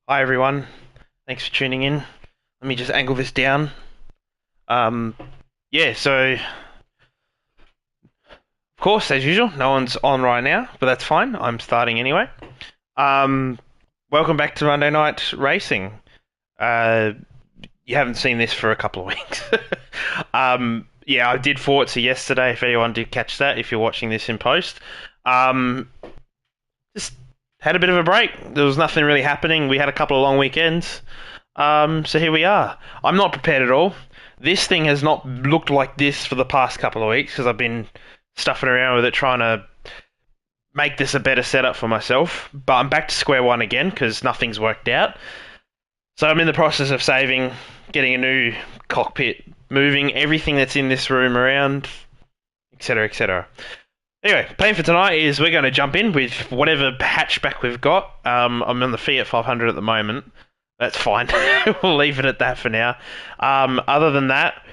Hi everyone, thanks for tuning in. Let me just angle this down. Um, yeah, so of course, as usual, no one's on right now, but that's fine. I'm starting anyway. Um, welcome back to Monday Night Racing. Uh, you haven't seen this for a couple of weeks. Yeah, I did Forza yesterday. If anyone did catch that, if you're watching this in post, um, just had a bit of a break. There was nothing really happening. We had a couple of long weekends. So here we are. I'm not prepared at all. This thing has not looked like this for the past couple of weeks because I've been stuffing around with it trying to make this a better setup for myself. But I'm back to square one again because nothing's worked out. So I'm in the process of saving, getting a new cockpit, moving everything that's in this room around, etc., etc. Anyway, plan for tonight is we're going to jump in with whatever hatchback we've got. I'm on the Fiat 500 at the moment. That's fine. We'll leave it at that for now. Other than that,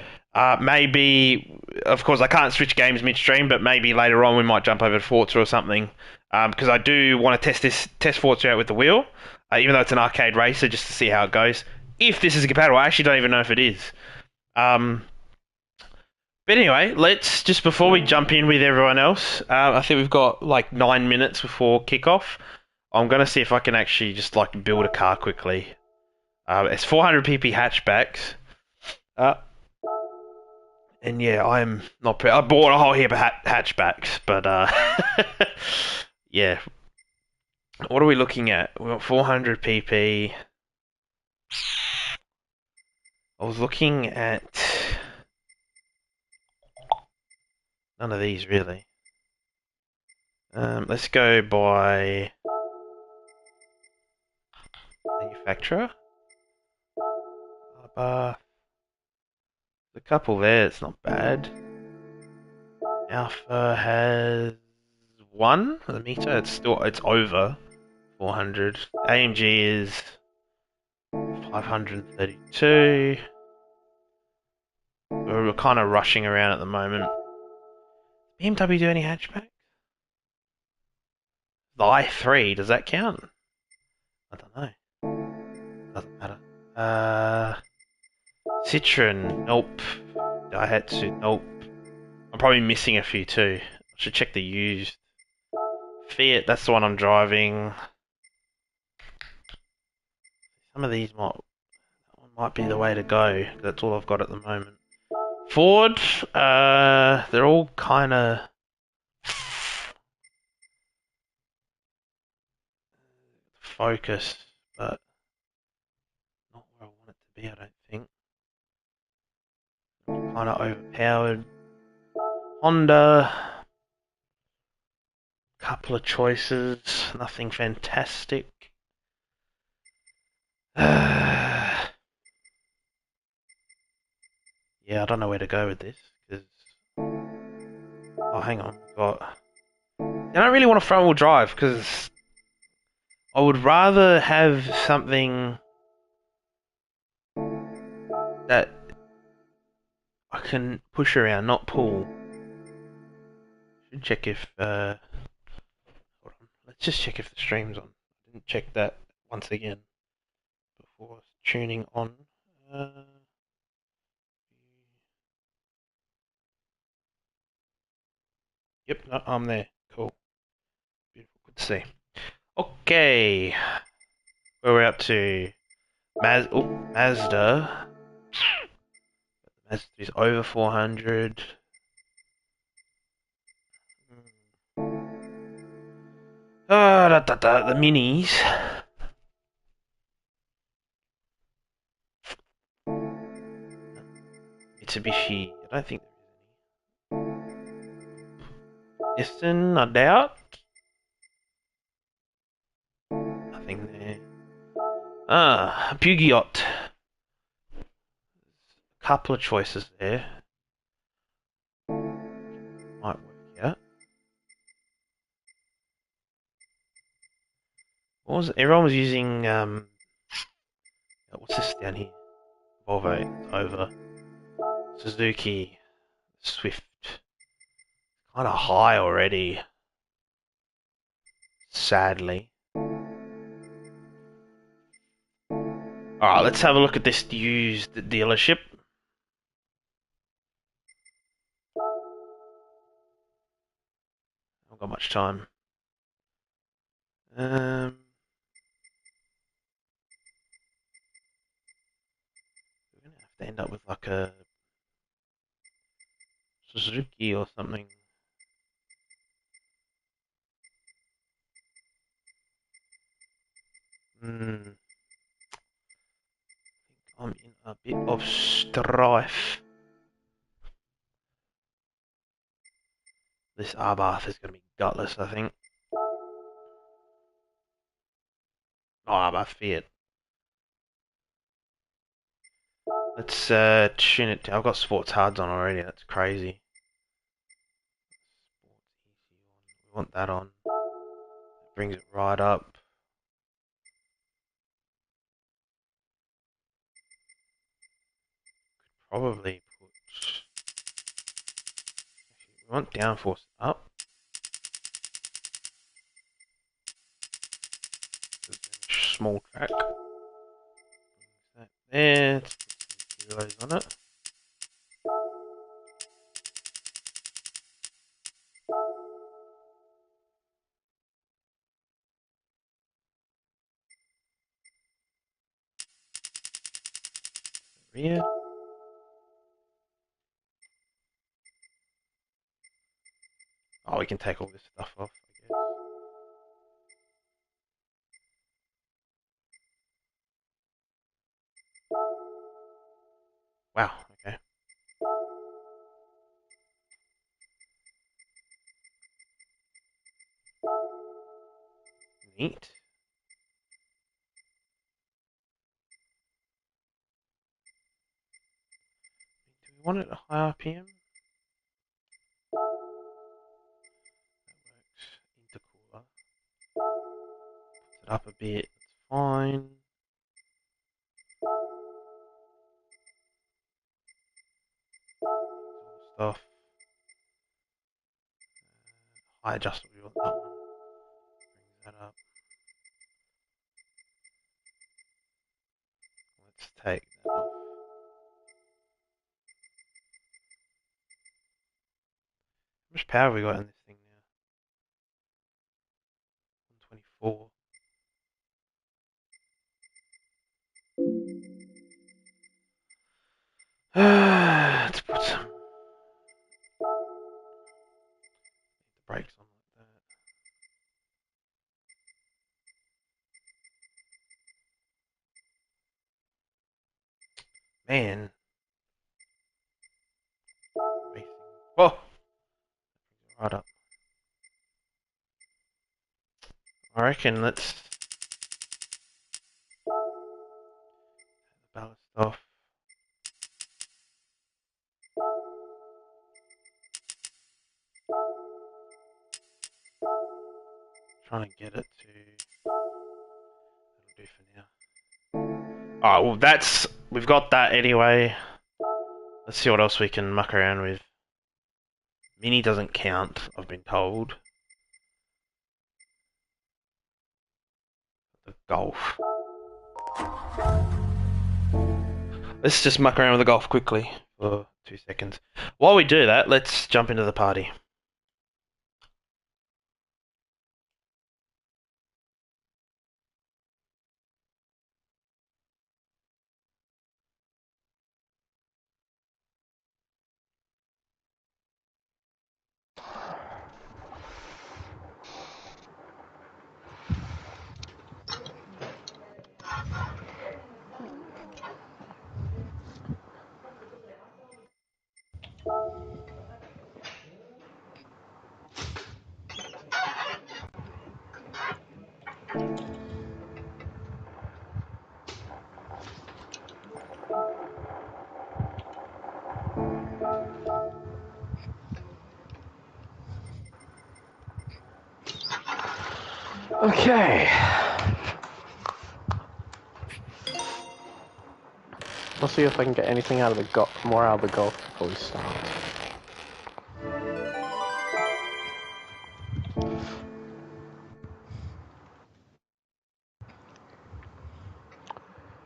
maybe, of course, I can't switch games midstream, but maybe later on we might jump over to Forza or something. Because I do want to test Forza out with the wheel, even though it's an arcade racer, just to see how it goes. If this is compatible, I actually don't even know if it is. Um, but anyway, let's just before we jump in with everyone else, I think we've got like 9 minutes before kickoff. I'm gonna see if I can actually just like build a car quickly. It's 400 pp hatchbacks, uh, and yeah, I'm not. I bought a whole heap of hatchbacks, but yeah. What are we looking at? We got 400 pp. I was looking at none of these really. Let's go by manufacturer. The couple there, it's not bad. Alpha has one the meter. It's over 400. AMG is 532. We're kind of rushing around at the moment. BMW do any hatchback? The i3, does that count? I don't know. Doesn't matter. Citroen, nope. Daihatsu, nope. I'm probably missing a few too. I should check the used. Fiat, that's the one I'm driving. Some of these might be the way to go. That's all I've got at the moment. Ford, they're all kind of focused, but not where I want it to be, I don't think. Kind of overpowered. Honda, couple of choices, nothing fantastic. Yeah, I don't know where to go with this, because... Oh, hang on, I don't really want a front-wheel drive, because I would rather have something that I can push around, not pull. Should check if, hold on, let's just check if the stream's on. I didn't check that once again before tuning on. Uh, yep, no, I'm there. Cool. Beautiful, good to see. Okay, where we're up to? Mazda. Mazda is over 400. The minis. Mitsubishi. I don't think Nissan, I doubt. Nothing there. Peugeot. Couple of choices there. Might work out. Everyone was using what's this down here? Volvo, it's over. Suzuki, Swift. Kind of high already. Sadly. Alright, let's have a look at this used dealership. I've got much time. We're gonna have to end up with like a Suzuki or something. Hmm. I'm in a bit of strife. This Abarth is going to be gutless, I think. Oh, Abarth Fiat. Let's tune it down. I've got sports hards on already. That's crazy. We want that on. Brings it right up. Probably put. We want downforce up. Small track. That there. Let's put some kilos on it. Rear. Oh, we can take all this stuff off, I guess. Wow, okay. Neat. Do we want it at high RPM? That works. Intercooler. Puts it up a bit. It's fine. Stuff. High adjustable. We want that one. Brings that up. Let's take that off. How much power have we got in this thing now? 124. Let's put some brakes on like that. Man. Racing. Whoa! Right up. I reckon let's take the ballast off. Trying to get it to. That'll do for now. Alright, well that's. We've got that anyway. Let's see what else we can muck around with. Mini doesn't count, I've been told. The Golf. Let's just muck around with the Golf quickly for 2 seconds. While we do that, let's jump into the party. Okay. We'll see if I can get anything out of the more out of the Golf before we start.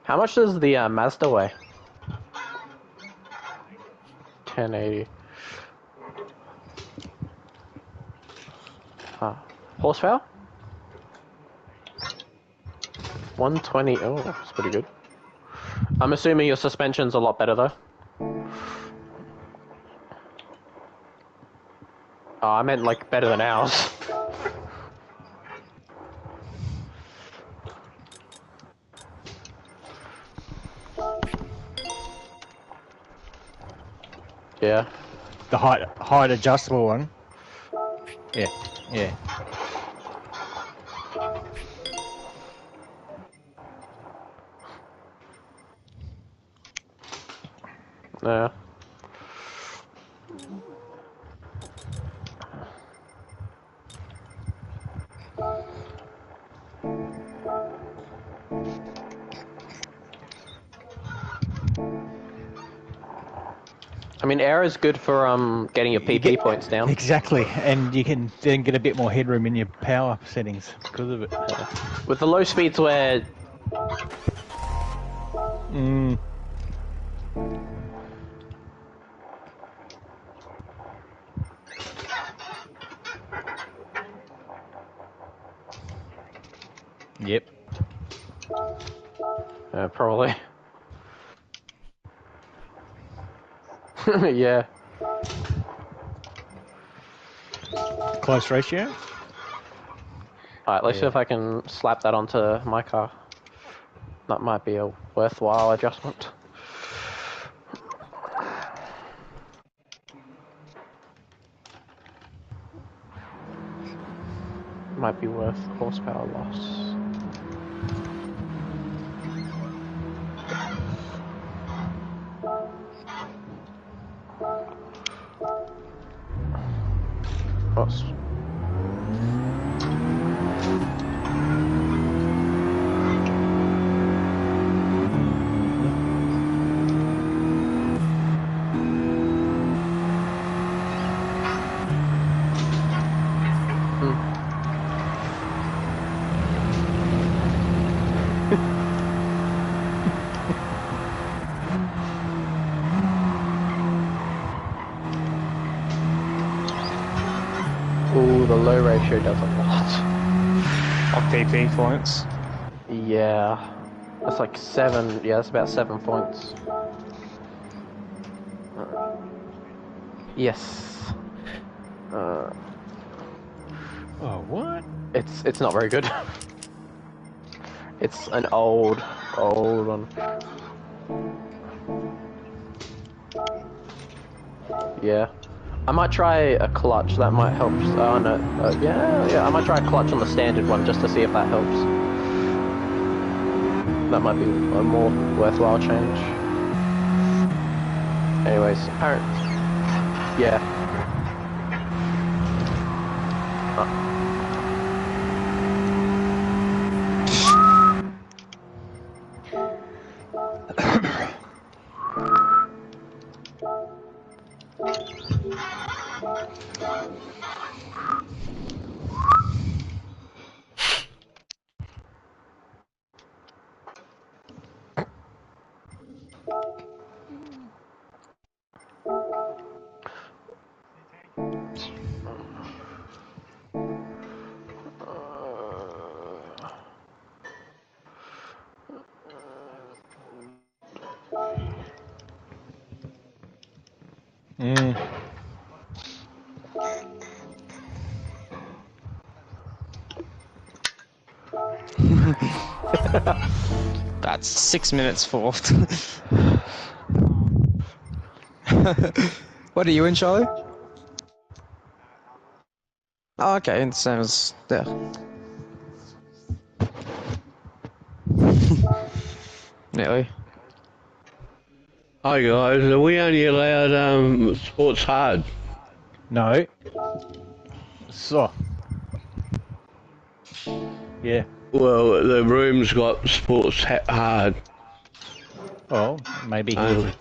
How much does the Mazda weigh? 1080. Horsepower? 120. Oh, that's pretty good. I'm assuming your suspension's a lot better though. Oh, I meant like better than ours. Yeah. The height adjustable one. Yeah, yeah. Yeah. I mean, air is good for getting your PP points down. Exactly, and you can then get a bit more headroom in your power settings because of it. With the low speeds where... Yep. Probably. Yeah. Close ratio. Alright, let's see if I can slap that onto my car. That might be a worthwhile adjustment. Might be worth horsepower loss. What's... Ooh, the low ratio does a lot. Of PP points. Yeah. That's like 7, yeah, that's about 7 points. Yes. Oh, what? It's not very good. It's an old one. Yeah. I might try a clutch, that might help. Oh no, yeah, I might try a clutch on the standard one just to see if that helps. That might be a more worthwhile change. Anyways, yeah. That's 6 minutes forth. What are you in, Charlie? Oh, okay, same as there. Nearly. Hi guys, are we only allowed sports hard? No. So. Yeah. Well, the room's got sports hard. Oh, maybe he.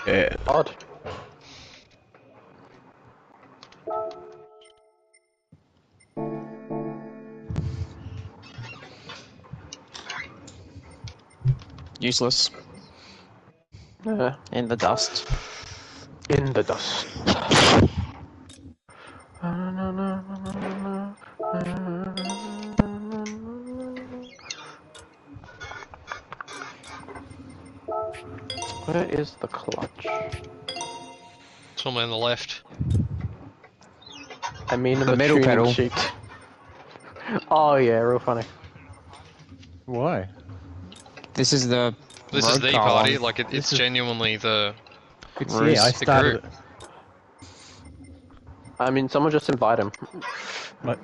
Yeah. Odd. Useless. Yeah. In the dust. In the dust. Where is the clutch? Somewhere on the left. I mean, in The the middle tuning pedal. sheet. Oh yeah, real funny. Why? This is the. This is road the car party. one. Like it's This is- genuinely the. It's, Rose, yeah, I the started group. it. I mean, someone just invite him. What?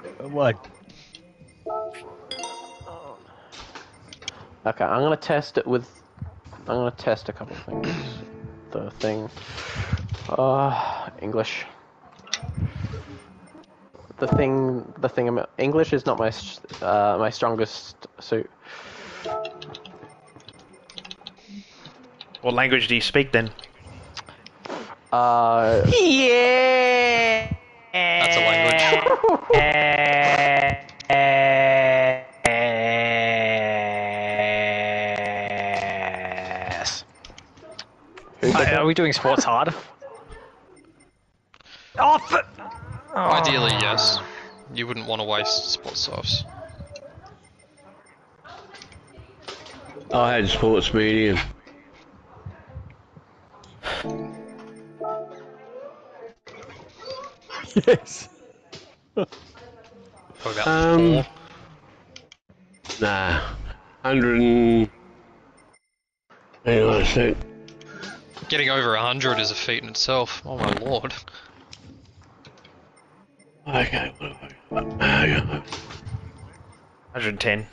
Okay, I'm gonna test it with. I'm gonna test a couple things. The thing. English. The thing. English is not my my strongest suit. What language do you speak then? Yeah. That's a language. Are we doing sports hard? Oh, Ideally, yes. You wouldn't want to waste sports softs. I had sports medium. Yes. Probably about 4. Nah. 100 and... Hang on a sec. Getting over 100 is a feat in itself. Oh my lord. Okay, what have I got? 110.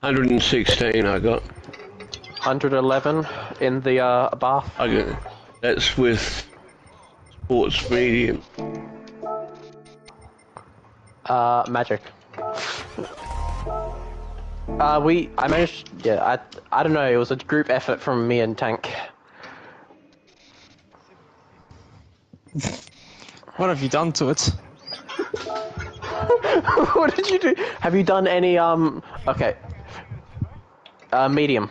116 I got. 111 in the bath. I got... That's with sports medium. Magic. I managed, yeah, I don't know, it was a group effort from me and Tank. What have you done to it? What did you do? Have you done any, okay. Medium.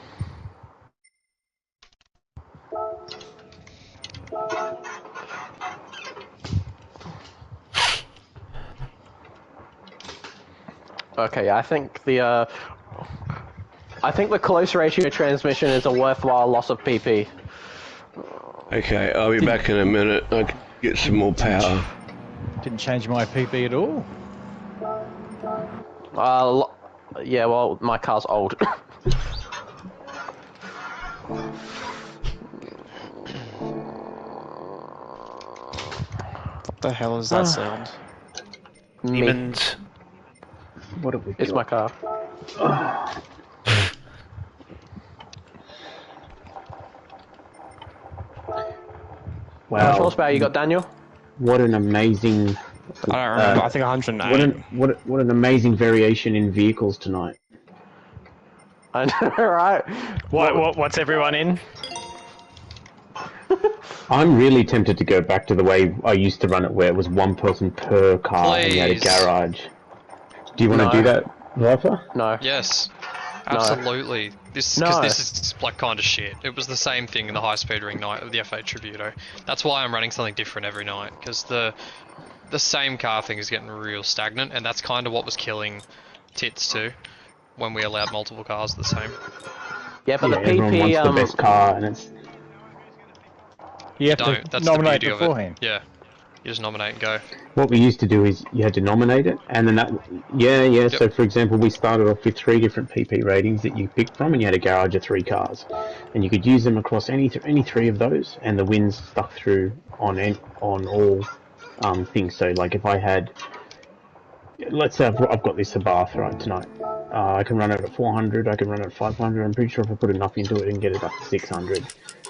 Okay, I think the close ratio transmission is a worthwhile loss of PP. Okay, I'll be back in a minute. I can get some more power. Didn't change my PP at all. Yeah, well, my car's old. What the hell is that sound? Me. Demons. What have we It's my car. How much Wow, horsepower you got, Daniel? what an amazing, I don't remember. I think 108. what an amazing variation in vehicles tonight. I know, right? what's everyone in? I'm really tempted to go back to the way I used to run it, where it was one person per car and you had a Please. garage. Do you want to No. do that, Viper? No. Yes. Absolutely. Because No. this is like kind of shit. It was the same thing in the high speed ring night of the F8 Tributo. That's why I'm running something different every night, because the same car thing is getting real stagnant, and that's kind of what was killing tits too, when we allowed multiple cars the same. Yeah, but Yeah, the everyone PP, wants the best car, and it's You have Don't. to That's nominate the beauty beforehand. of it. Yeah. You just nominate and go. what we used to do is you had to nominate it, and then that, yeah. So for example, we started off with 3 different PP ratings that you picked from, and you had a garage of 3 cars, and you could use them across any 3 of those, and the wins stuck through on all things. So like if I had, let's say I've got this Abarth right tonight, I can run it at 400, I can run it at 500. I'm pretty sure if I put enough into it, I can get it up to 600.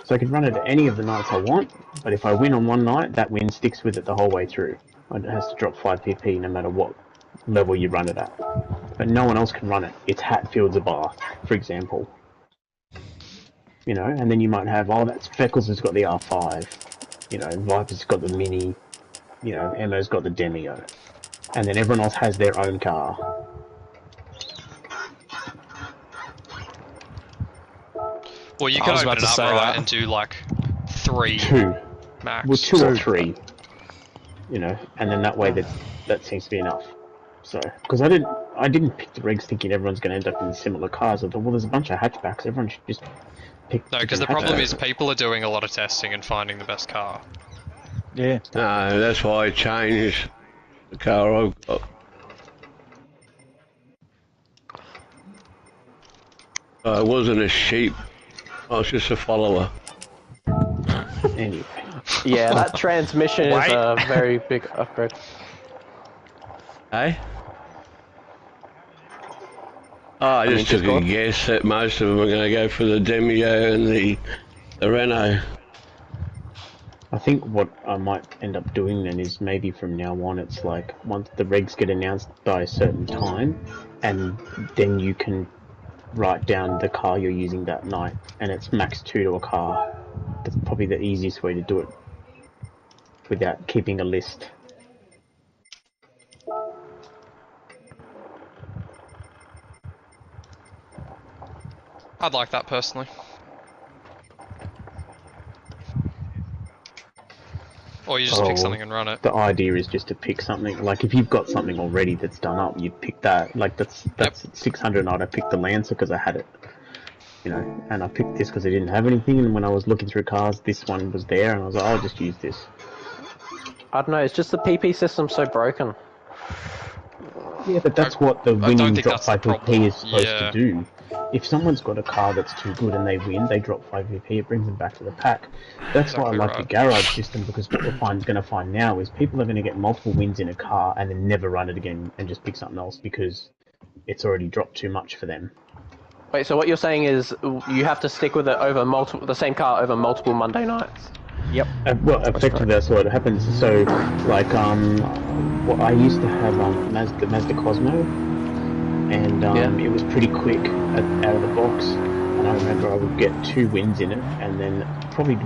So I can run it at any of the nights I want, but if I win on one night, that win sticks with it the whole way through. It has to drop 5 PP no matter what level you run it at. But no one else can run it. It's Hatfield's Abarth, for example. You know, and then you might have, oh, that's Feckles has got the R5. You know, Viper's got the Mini. You know, Emmo's got the Demio. And then everyone else has their own car. Well, you I can was open about it to up, say right, that. and do like 3 2. max. Well, 2 or 3. You know, and then that way that seems to be enough. So, because I didn't pick the regs thinking everyone's going to end up in similar cars. I thought, well, there's a bunch of hatchbacks. Everyone should just pick. No, because the problem is people are doing a lot of testing and finding the best car. Yeah. No, that's why I changed the car I've got. I wasn't a sheep. I was just a follower. Anyway. Yeah, that transmission is a very big upgrade. Hey? Oh, I just took a guess that most of them are going to go for the Demio and the Renault. I think what I might end up doing then is maybe from now on it's like once the regs get announced by a certain time, and then you can write down the car you're using that night, and it's max 2 to a car. That's probably the easiest way to do it without keeping a list. I'd like that personally. Or you just pick something and run it. The idea is just to pick something. Like if you've got something already that's done up, you pick that. Like that's 600 night. I picked the Lancer because I had it, you know, and I picked this because I didn't have anything. And when I was looking through cars, this one was there, and I was like, I'll just use this. I don't know. It's just the PP system's so broken. Yeah, but that's what the winning drop 5 PP is supposed to do. If someone's got a car that's too good and they win, they drop 5 PP, it brings them back to the pack. That's why I like the garage system, because what we're going to find now is people are going to get multiple wins in a car and then never run it again and just pick something else because it's already dropped too much for them. Wait, so what you're saying is you have to stick with it over the same car over multiple Monday nights? Yep. Well, effectively that's what happens. So, like, well, I used to have the Mazda Cosmo, and it was pretty quick out of the box. And I remember I would get 2 wins in it, and then probably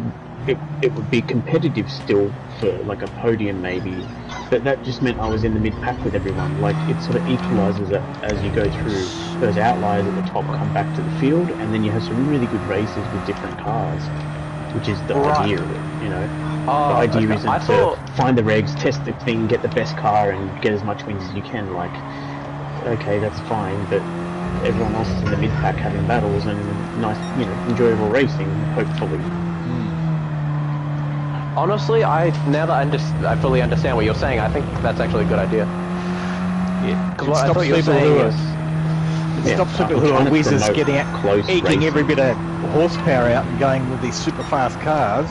it would be competitive still for like a podium maybe. But that just meant I was in the mid pack with everyone. Like it sort of equalises it as you go through. Those outliers at the top come back to the field, and then you have some really good races with different cars. Which is the idea of it, you know. The idea isn't to find the regs, test the thing, get the best car, and get as much wins as you can. Like, okay, that's fine, but everyone else is in the mid pack having battles and nice, you know, enjoyable racing. Hopefully. Honestly, now that I fully understand what you're saying, I think that's actually a good idea. Yeah, because what I thought you were saying is. It stops people who are whizzes getting out, eking every bit of horsepower out and going with these super fast cars.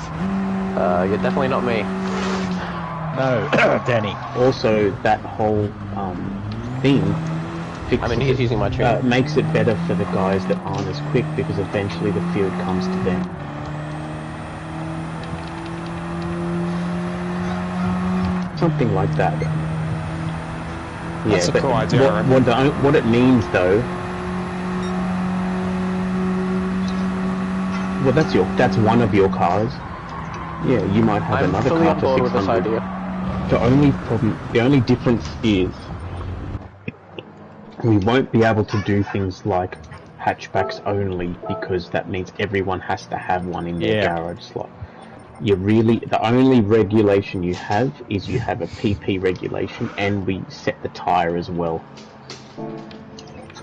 You're definitely not me. No, Danny. Also, that whole thing he's using my tune. Makes it better for the guys that aren't as quick because eventually the field comes to them. Something like that. That's a cool idea. What it means, though. Well, that's one of your cars. Yeah, you might have another car for 600. This idea. The only difference is we won't be able to do things like hatchbacks only because that means everyone has to have one in their garage slot. The only regulation you have is you have a PP regulation, and we set the tyre as well.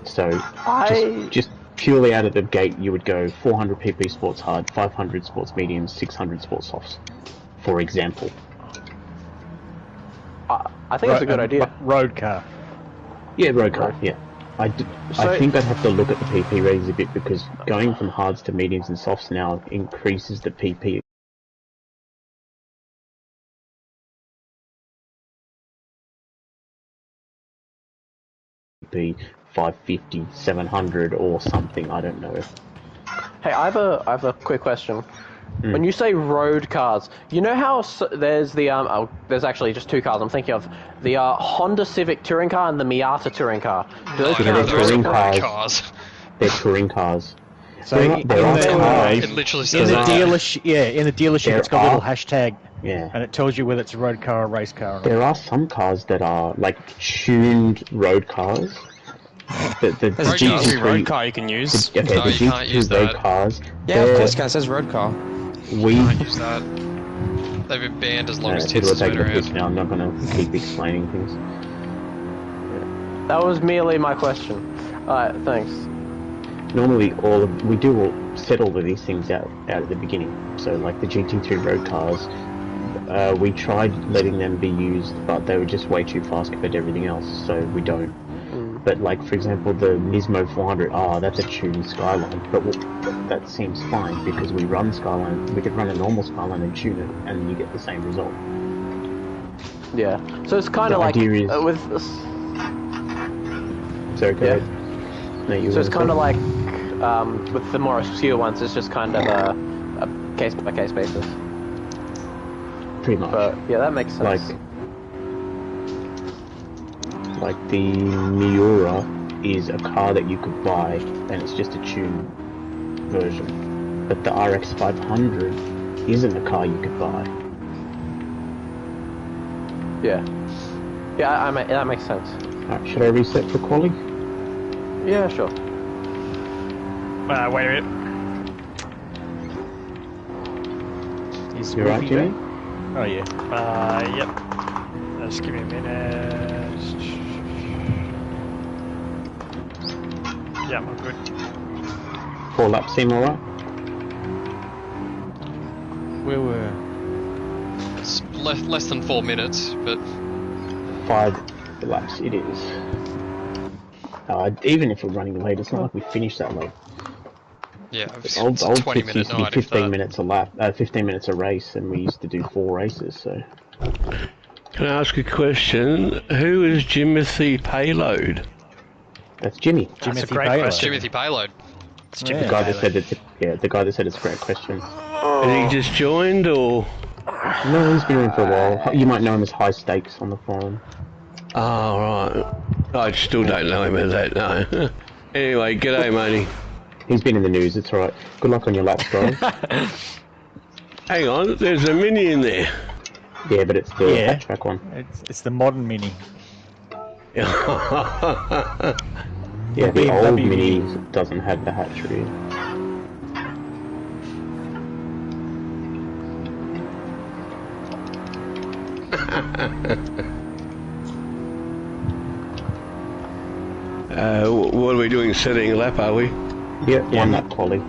So just purely out of the gate, you would go 400 PP sports hard, 500 sports mediums, 600 sports softs, for example. I think it's a good idea. Road car. Yeah, road car. Yeah. I think I'd have to look at the PP ratings a bit because going from hards to mediums and softs now increases the PP. Be 550, 700 or something, I don't know. Hey, I have a quick question. When you say road cars, you know how there's the there's actually just 2 cars I'm thinking of, the Honda Civic touring car and the Miata touring car. They're touring cars. They're touring cars. So in the dealership, it's got a little hashtag. Yeah. And it tells you whether it's a road car or a race car. There are some cars that are like tuned road cars, There's a GT3 road car you can use. No, you can't use road that. cars. Yeah, of course, guys. Says road car. We Can't use that. They've been banned as long as people Tits are has been taking the piss around. now. I'm not going to keep explaining things. That was merely my question. Alright, thanks. Normally, we set all of these things out at the beginning. So, like the GT3 road cars, we tried letting them be used, but they were just way too fast compared to everything else, so we don't. But, like, for example, the Nismo 400R, that's a tuned Skyline, but that seems fine because we run Skyline. We could run a normal Skyline and tune it, and you get the same result. Yeah. So it's kind of like with. Sorry, go ahead. No, so it's kind of like with the more obscure ones, it's just kind of a case-by-case basis. Pretty much. But yeah, that makes sense. Like the Miura is a car that you could buy, and it's just a tuned version. But the RX 500 isn't a car you could buy. Yeah. Yeah, that makes sense. Alright, should I reset for quali? Yeah, sure. Wait a minute. Is You right, Jimmy? Oh yeah. Yep. Just give me a minute. Yeah, I'm good. 4 laps seem alright? Where were? It's less than 4 minutes, but 5 laps it is. Even if we're running late, it's not like we finished that late. yeah, it's Old a 20-minute used to be night. If 15 that. minutes a lap, 15 minutes a race, and we used to do 4 races, so... Can I ask a question? Who is Jimothy Payload? That's Jimmy. That's a great question. Timothy Payload. The guy that said it's the guy that said it's a great question. Has he just joined, or...? No, he's been in for a while. You might know him as High Stakes on the forum. Oh, right. I still don't know him as that, no. Anyway, g'day, matey. He's been in the news, it's alright. Good luck on your laps, guys. Hang on, there's a mini in there. Yeah, but it's the hatchback one. It's the modern Mini. Yeah, the old Mini doesn't have the hatchery. What are we doing, setting a lap, are we? Yeah, one lap quali.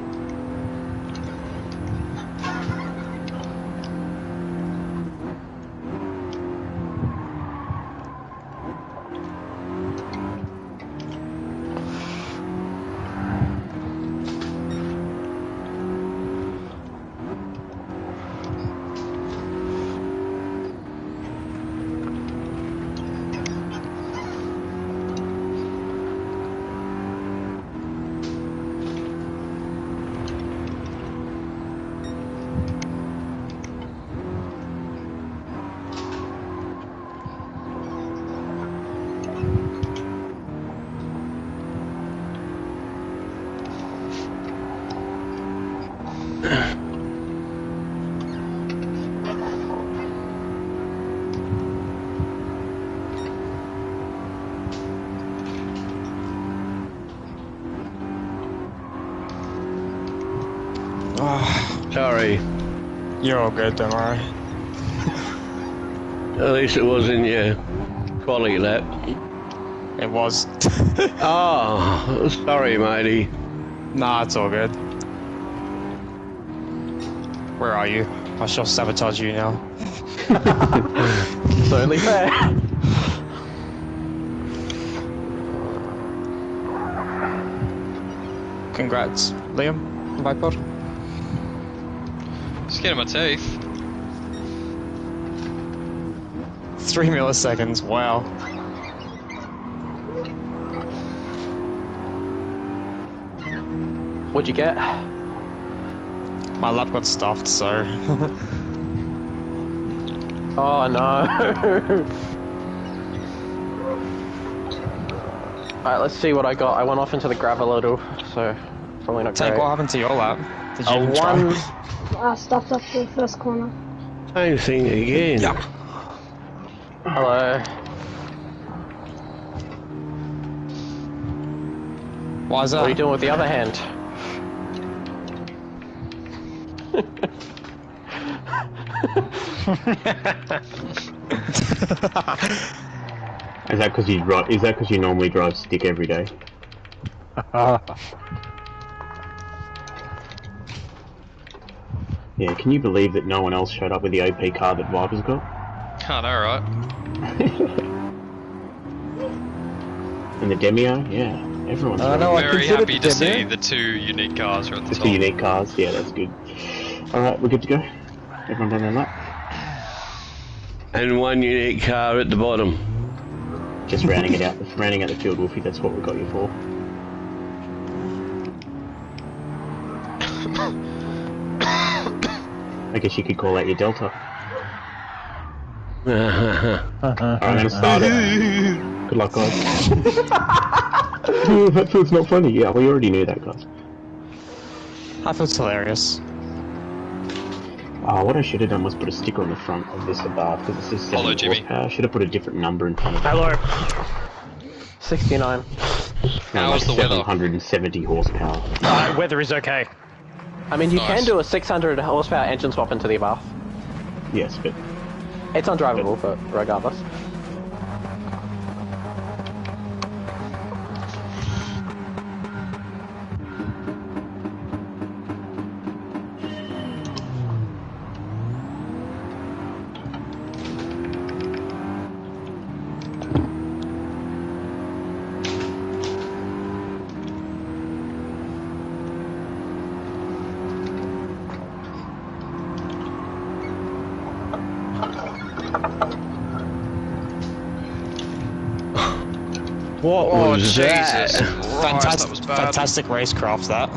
Sorry. You're all good, don't worry. At least it was in your quality lap. It was. Oh, sorry, matey. Nah, it's all good. Where are you? I shall sabotage you now. It's only fair. Congrats, Liam, Viper. Skin of my teeth. 3 milliseconds, wow. What'd you get? My lap got stuffed, so... Oh no. Alright, let's see what I got. I went off into the gravel a little, so probably not Tank, great. what happened to your lap? Did you A even one. try? Stuffed up the first corner. Same thing again. Yeah. Hello. Why is that? What are you doing with the other hand? Is that because you drive? Is that because you normally drive stick every day? Yeah. Can you believe that no one else showed up with the OP car that Viper's got? I know, right? And the Demio, yeah, everyone's got know, I Very considered happy the to see Demio. the 2 unique cars are at the the top. two unique cars. Yeah, that's good. All right, we're good to go. Everyone done their lap. And 1 unique car at the bottom. Just rounding out the field, Wolfie. That's what we got you for. I guess you could call that your Delta. Alright, I'm gonna start it. Good luck, guys. That feels not funny. Yeah, we already knew that, guys. I feel it's hilarious. What I should have done was put a sticker on the front of this Abarth because it says 70 Jimmy. horsepower. I should have put a different number in front of it. Hello. 69. How was the weather? 770 horsepower. Weather is okay. I mean, you Nice. can do a 600 horsepower engine swap into the Abarth. Yes, but It's undrivable, but regardless. What Oh, was Jesus. that? Christ, that was bad. Fantastic racecraft, that.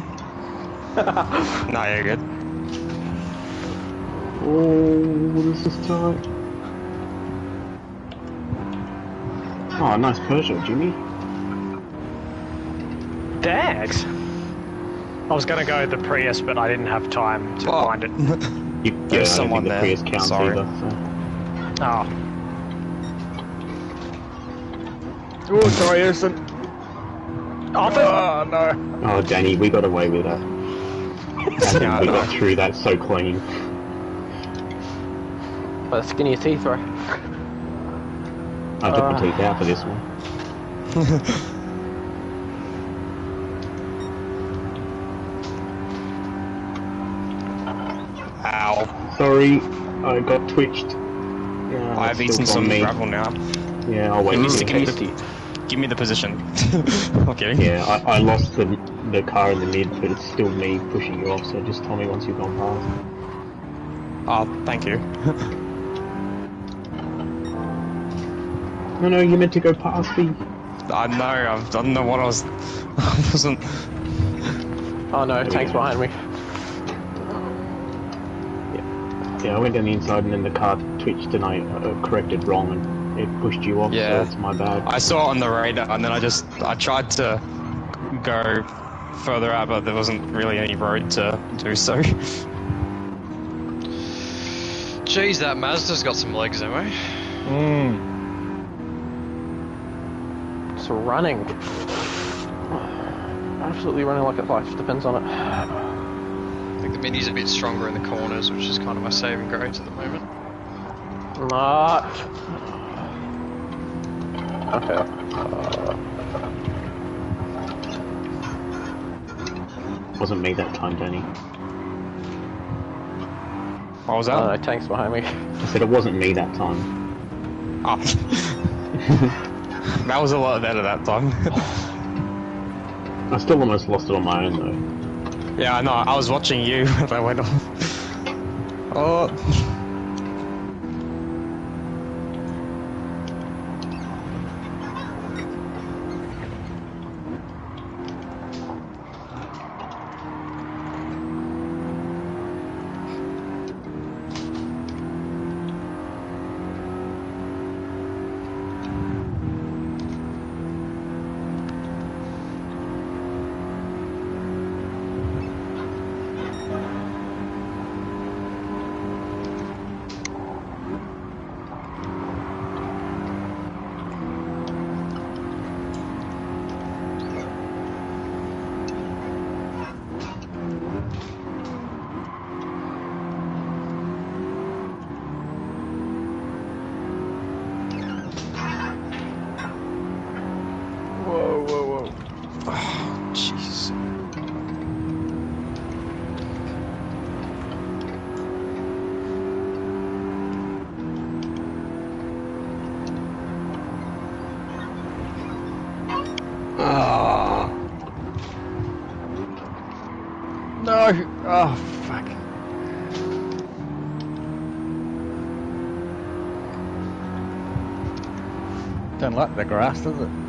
No, you're good. oh, this is tight. Oh, nice Peugeot, Jimmy. Thanks. I was gonna go the Prius, but I didn't have time to Oh. find it. Yeah, There's I don't someone think the there. Prius counts Sorry. either. So. Oh. Oh, sorry, Erson. Oh, no. Oh, Danny, we got away with that. Yeah, We I got know. through that so clean. By the skin of your teeth, bro. I took my teeth out for this one. Ow. Sorry, I got twitched. Yeah, I've it's eaten still on some me. gravel now. Yeah, I'll wait. Give me, for give me the give me the position. I'm kidding. Yeah, I lost the car in the mid, but it's still me pushing you off, so just tell me once you've gone past. Oh, thank you. No, you meant to go past me. I know, I don't know what I was... I wasn't... Oh no, tank's behind me. Yeah, I went down the inside and then the car twitched and I corrected wrong and it pushed you off, Yeah. so that's my bad. I saw it on the radar and then I tried to go further out, but there wasn't really any road to do so. Jeez, that Mazda's got some legs anyway. It's running. Absolutely running like its life depends on it. I think the Mini's a bit stronger in the corners, which is kind of my saving grace at the moment. Not. Okay. Wasn't me that time, Danny. What was Oh that? no, tank's behind me. I said it wasn't me that time. Oh. That was a lot better that time. I still almost lost it on my own though. Yeah, I know, I was watching you when I went off. Oh. Jeez. Ah, No! Oh, fuck. Don't like the grass, does it?